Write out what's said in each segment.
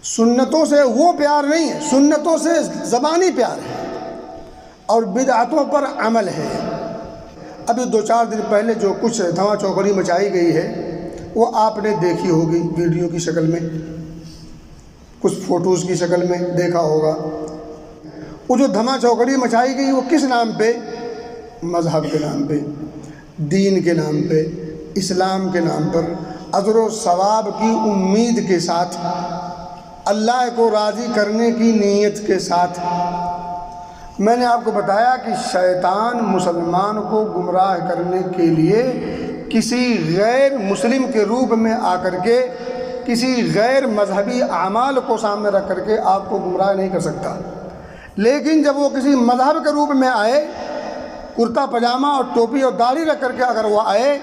سنتوں سے وہ پیار نہیں ہے، سنتوں سے زبانی پیار ہے اور بدعتوں پر عمل ہے۔ ابھی 2-4 دن پہلے جو کچھ دھما چوکڑی مچائی گئی ہے وہ آپ نے دیکھی ہوگی، ویڈیو کی شکل میں، کچھ فوٹوز کی شکل میں دیکھا ہوگا۔ وہ جو دھما چوکڑی مچائی گئی وہ کس نام پہ؟ مذہب کے نام پہ، دین کے نام پہ، اسلام کے نام پر، اجر و ثواب کی امید کے ساتھ، اللہ کو راضی کرنے کی نیت کے ساتھ۔ میں نے آپ کو بتایا کہ شیطان مسلمان کو گمراہ کرنے کے لیے کسی غیر مسلم کے روپ میں آ کر کے، کسی غیر مذہبی اعمال کو سامنے رکھ کر کے آپ کو گمراہ نہیں کر سکتا، لیکن جب وہ کسی مذہب کے روپ میں آئے، کرتا پاجامہ اور ٹوپی اور داڑھی رکھ کر کے اگر وہ آئے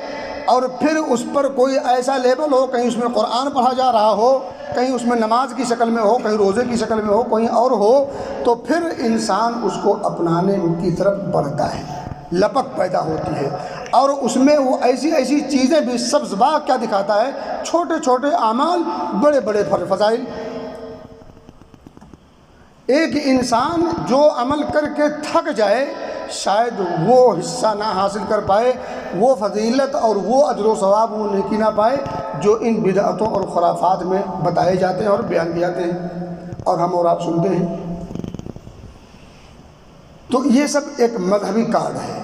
اور پھر اس پر کوئی ایسا لیبل ہو، کہیں اس میں قرآن پڑھا جا رہا ہو، کہیں اس میں نماز کی شکل میں ہو، کہیں روزے کی شکل میں ہو، کہیں اور ہو، تو پھر انسان اس کو اپنانے کی طرف بڑھتا ہے، لپک پیدا ہوتی ہے، اور اس میں وہ ایسی چیزیں بھی سبز باغ کیا دکھاتا ہے، چھوٹے چھوٹے اعمال، بڑے بڑے فضائل۔ ایک انسان جو عمل کر کے تھک جائے، شاید وہ حصہ نہ حاصل کر پائے، وہ فضیلت اور وہ اجر و ثواب، وہ نیکی نہ پائے جو ان بدعتوں اور خرافات میں بتائے جاتے ہیں اور بیان کیے جاتے ہیں اور ہم اور آپ سنتے ہیں۔ تو یہ سب ایک مذہبی کارڈ ہے،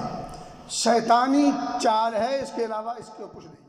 شیطانی چال ہے، اس کے علاوہ اس کے کچھ نہیں۔